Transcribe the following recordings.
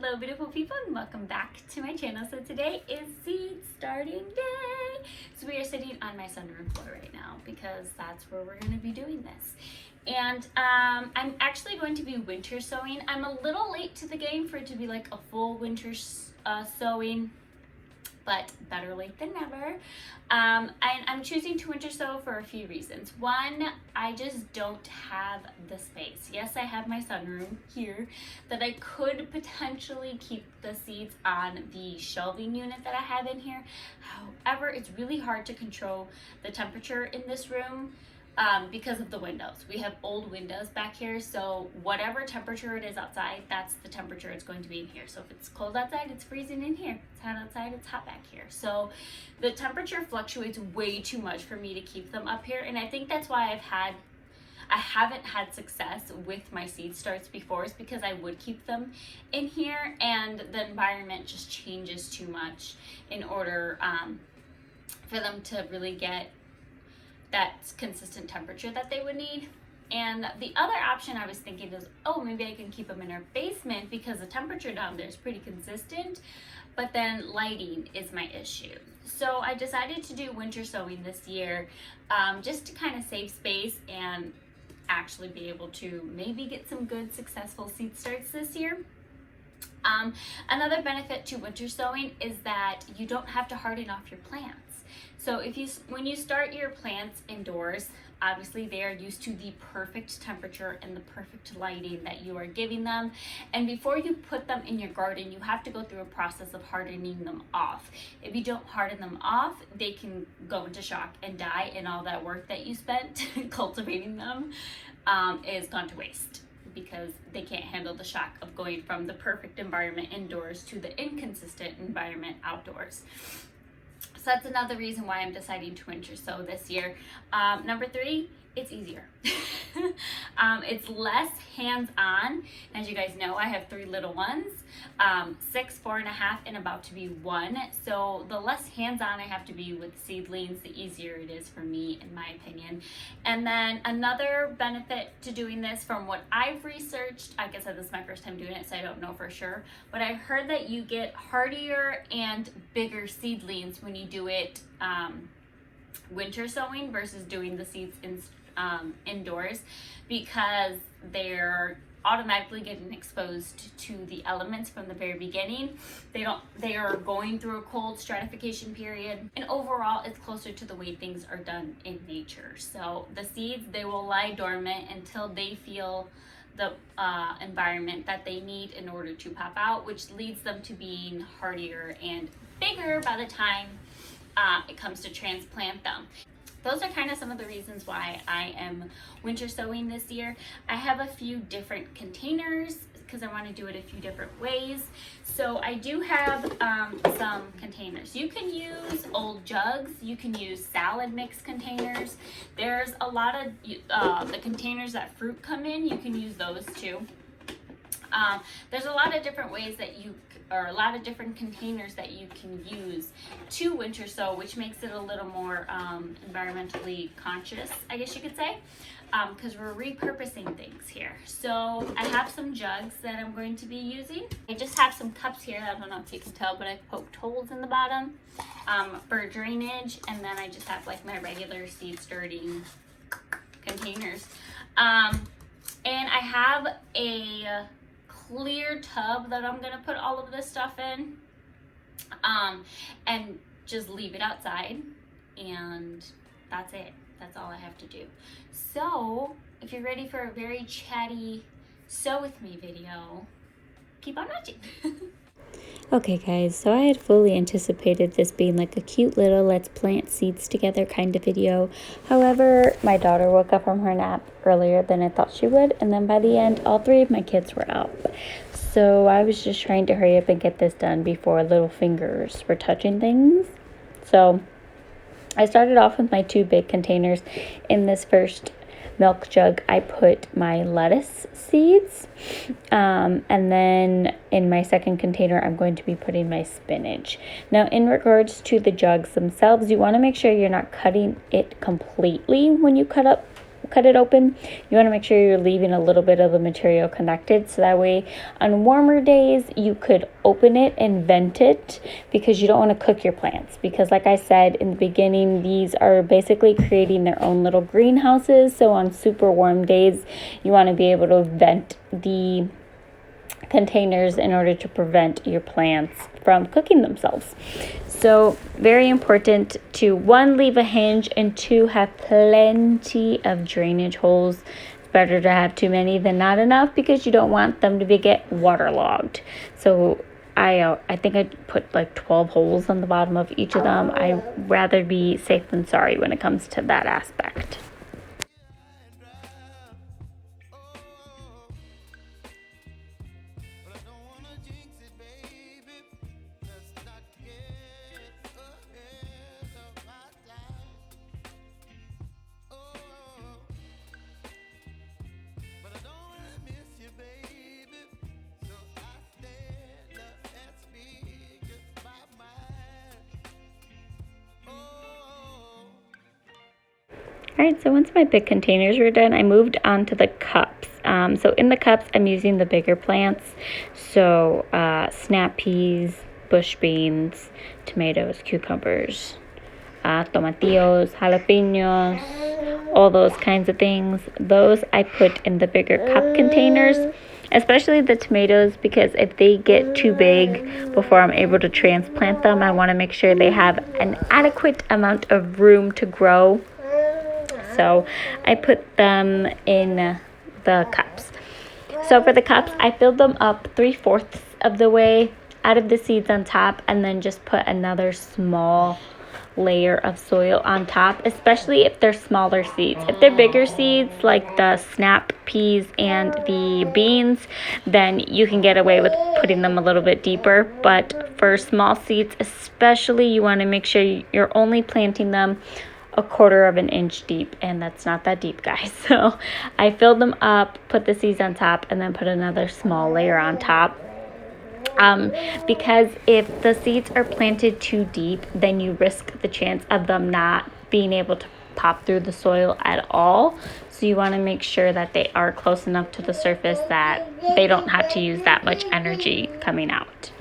Hello beautiful people and welcome back to my channel. So today is seed starting day. So we are sitting on my sunroom floor right now because that's where we're going to be doing this. And I'm actually going to be winter sowing. I'm a little late to the game for it to be like a full winter sowing, but better late than never. And I'm choosing to winter sow for a few reasons. One, I just don't have the space. Yes, I have my sunroom here that I could potentially keep the seeds on the shelving unit that I have in here. However, it's really hard to control the temperature in this room because of the windows. We have old windows back here, so whatever temperature it is outside, that's the temperature it's going to be in here. So if it's cold outside, it's freezing in here. It's hot outside, it's hot back here. So the temperature fluctuates way too much for me to keep them up here, and I think that's why I haven't had success with my seed starts before, is because I would keep them in here and the environment just changes too much in order for them to really get that consistent temperature that they would need. And the other option I was thinking is, oh, maybe I can keep them in our basement because the temperature down there is pretty consistent, but then lighting is my issue. So I decided to do winter sowing this year, just to kind of save space and actually be able to maybe get some good successful seed starts this year. Another benefit to winter sowing is that you don't have to harden off your plants. So when you start your plants indoors, obviously they are used to the perfect temperature and the perfect lighting that you are giving them. And before you put them in your garden, you have to go through a process of hardening them off. If you don't harden them off, they can go into shock and die, and all that work that you spent cultivating them is gone to waste, because they can't handle the shock of going from the perfect environment indoors to the inconsistent environment outdoors. So that's another reason why I'm deciding to winter sow this year. Number three, it's easier. It's less hands-on. As you guys know, I have 3 little ones, 6, 4 and a half, and about to be 1. So the less hands-on I have to be with seedlings, the easier it is for me, in my opinion. And then another benefit to doing this, from what I've researched, like I said, this is my first time doing it, so I don't know for sure, but I've heard that you get hardier and bigger seedlings when you do it winter sowing versus doing the seeds indoors, because they're automatically getting exposed to the elements from the very beginning. They are going through a cold stratification period, and overall it's closer to the way things are done in nature. So the seeds, they will lie dormant until they feel the environment that they need in order to pop out, which leads them to being hardier and bigger by the time it comes to transplant them. Those are kind of some of the reasons why I am winter sowing this year. I have a few different containers because I want to do it a few different ways. So I do have some containers. You can use old jugs, you can use salad mix containers. There's a lot of the containers that fruit come in, you can use those too. There's a lot of different ways that a lot of different containers that you can use to winter sow, which makes it a little more environmentally conscious, I guess you could say, because we're repurposing things here. So I have some jugs that I'm going to be using. I just have some cups here. I don't know if you can tell, but I've poked holes in the bottom for drainage, and then I just have like my regular seed starting containers. And I have a clear tub that I'm gonna put all of this stuff in, and just leave it outside, and that's it. That's all I have to do. So if you're ready for a very chatty sew with me video, keep on watching. Okay guys, so I had fully anticipated this being like a cute little let's plant seeds together kind of video. However, my daughter woke up from her nap earlier than I thought she would, and then by the end, all 3 of my kids were out. So I was just trying to hurry up and get this done before little fingers were touching things. So I started off with my 2 big containers. In this first milk jug, I put my lettuce seeds, and then in my second container I'm going to be putting my spinach. Now in regards to the jugs themselves, you want to make sure you're not cutting it completely when you cut cut it open, you want to make sure you're leaving a little bit of the material connected, so that way on warmer days you could open it and vent it, because you don't want to cook your plants, because like I said in the beginning, these are basically creating their own little greenhouses. So on super warm days you want to be able to vent the containers in order to prevent your plants from cooking themselves. So very important to, 1, leave a hinge, and 2, have plenty of drainage holes. It's better to have too many than not enough, because you don't want them to get waterlogged. So I think I put like 12 holes on the bottom of each of them. I'd rather be safe than sorry when it comes to that aspect. Alright, so once my big containers were done, I moved on to the cups. So in the cups, I'm using the bigger plants. So snap peas, bush beans, tomatoes, cucumbers, tomatillos, jalapenos, all those kinds of things. Those I put in the bigger cup containers, especially the tomatoes, because if they get too big before I'm able to transplant them, I want to make sure they have an adequate amount of room to grow. So I put them in the cups. So for the cups, I filled them up 3/4 of the way, added the seeds on top, and then just put another small layer of soil on top, especially if they're smaller seeds. If they're bigger seeds like the snap peas and the beans, then you can get away with putting them a little bit deeper. But for small seeds especially, you want to make sure you're only planting them 1/4 of an inch deep, and that's not that deep, guys. So I filled them up, put the seeds on top, and then put another small layer on top. Because if the seeds are planted too deep, then you risk the chance of them not being able to pop through the soil at all. So you want to make sure that they are close enough to the surface that they don't have to use that much energy coming out.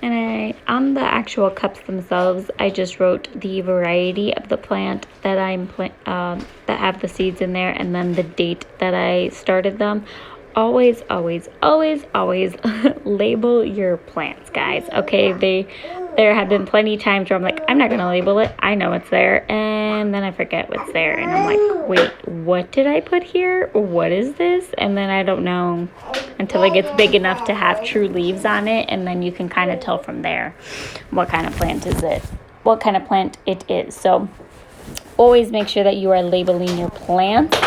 And on the actual cups themselves, I just wrote the variety of the plant that that have the seeds in there, and then the date that I started them. Always, always, always, always label your plants, guys. Okay, there have been plenty of times where I'm like, I'm not gonna label it. I know it's there, and then I forget what's there, and I'm like, wait, what did I put here? What is this? And then I don't know until it gets big enough to have true leaves on it, and then you can kind of tell from there what kind of plant it is. So always make sure that you are labeling your plants.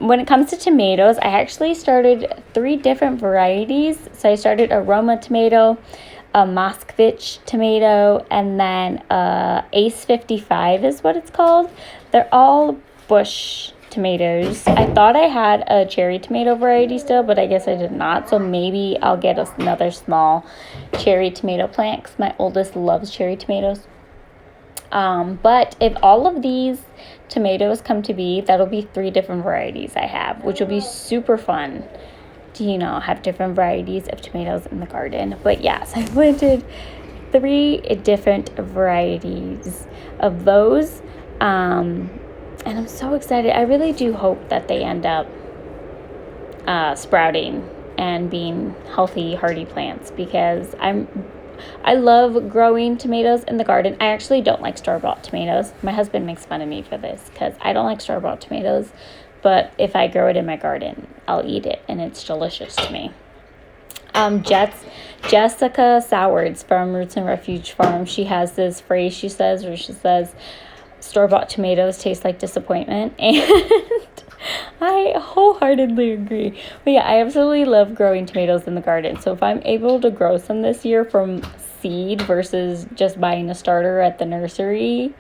When it comes to tomatoes, I actually started 3 different varieties. So I started Aroma tomato, a Moskvich tomato, and then Ace 55 is what it's called. They're all bush tomatoes. I thought I had a cherry tomato variety still, but I guess I did not. So maybe I'll get another small cherry tomato plant, because my oldest loves cherry tomatoes. But if all of these tomatoes come to be, that'll be 3 different varieties I have, which will be super fun to, you know, have different varieties of tomatoes in the garden. But yes, I planted 3 different varieties of those. And I'm so excited. I really do hope that they end up sprouting and being healthy, hardy plants, because I love growing tomatoes in the garden. I actually don't like store-bought tomatoes. My husband makes fun of me for this because I don't like store-bought tomatoes, but if I grow it in my garden, I'll eat it, and it's delicious to me. Jessica Sowards from Roots and Refuge Farm, she has this phrase she says, store-bought tomatoes taste like disappointment, and I wholeheartedly agree. But yeah, I absolutely love growing tomatoes in the garden. So if I'm able to grow some this year from seed versus just buying a starter at the nursery,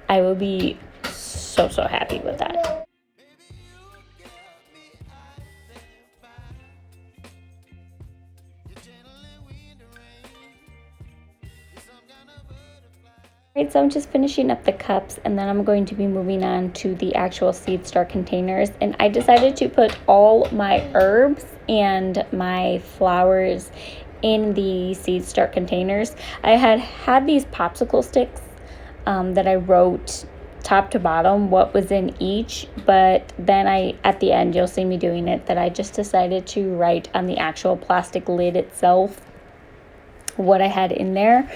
I will be so happy with that. Right, so I'm just finishing up the cups, and then I'm going to be moving on to the actual seed star containers. And I decided to put all my herbs and my flowers in the seed star containers. I had these popsicle sticks that I wrote top to bottom what was in each, but then at the end, you'll see me doing it, that I just decided to write on the actual plastic lid itself what I had in there.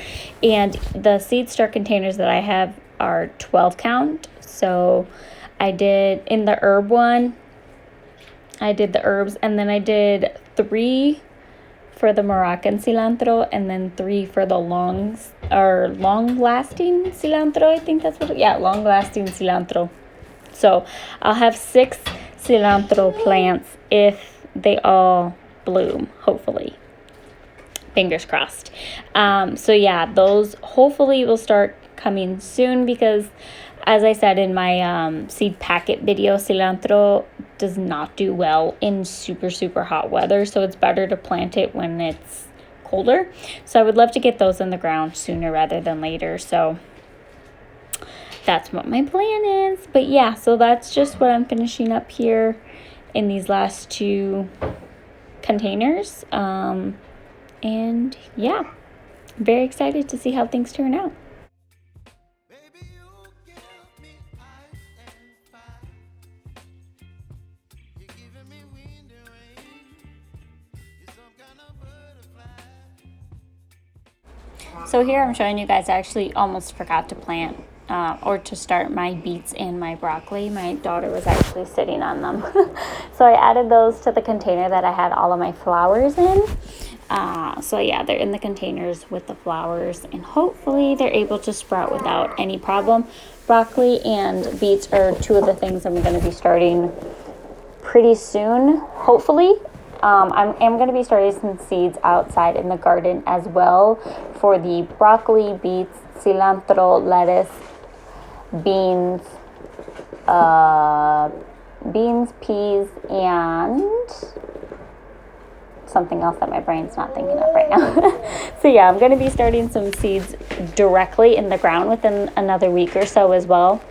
And the seed star containers that I have are 12 count. So I did, in the herb one, I did the herbs, and then I did 3 for the Moroccan cilantro, and then 3 for the long lasting cilantro. I think that's what long lasting cilantro. So I'll have 6 cilantro plants if they all bloom, hopefully. Fingers crossed. So yeah, those hopefully will start coming soon, because as I said in my seed packet video, cilantro does not do well in super hot weather, so it's better to plant it when it's colder. So I would love to get those in the ground sooner rather than later. So that's what my plan is. But yeah, so that's just what I'm finishing up here in these last 2 containers. And yeah, I'm very excited to see how things turn out. So here I'm showing you guys, I actually almost forgot to plant or to start my beets and my broccoli. My daughter was actually sitting on them. So I added those to the container that I had all of my flowers in. So yeah, they're in the containers with the flowers, and hopefully they're able to sprout without any problem. Broccoli and beets are 2 of the things I'm going to be starting pretty soon, hopefully. I am going to be starting some seeds outside in the garden as well for the broccoli, beets, cilantro, lettuce, beans, peas, and something else that my brain's not thinking of right now. So yeah, I'm going to be starting some seeds directly in the ground within another week or so as well.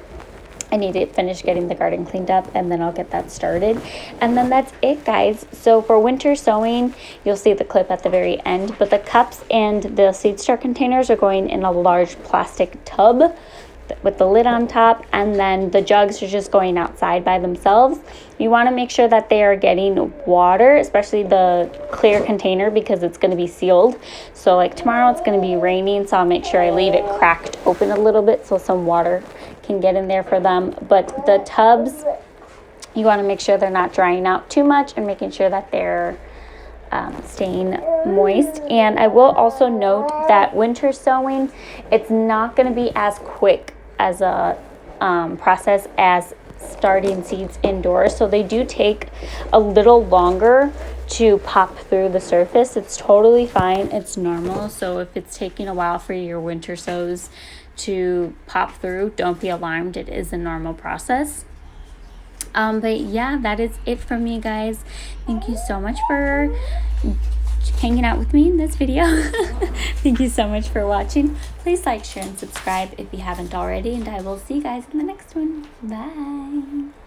I need to finish getting the garden cleaned up, and then I'll get that started. And then that's it, guys. So for winter sowing, you'll see the clip at the very end, but the cups and the seed star containers are going in a large plastic tub with the lid on top, and then the jugs are just going outside by themselves. You want to make sure that they are getting water, especially the clear container, because it's going to be sealed. So like tomorrow it's going to be raining, so I'll make sure I leave it cracked open a little bit so some water can get in there for them. But the tubs, you want to make sure they're not drying out too much and making sure that they're staying moist. And I will also note that winter sowing, it's not going to be as quick as a process as starting seeds indoors. So they do take a little longer to pop through the surface. It's totally fine. It's normal. So if it's taking a while for your winter sows to pop through, don't be alarmed. It is a normal process. But yeah, that is it from me, guys. Thank you so much for hanging out with me in this video. Thank you so much for watching. Please like, share, and subscribe if you haven't already, and I will see you guys in the next one. Bye.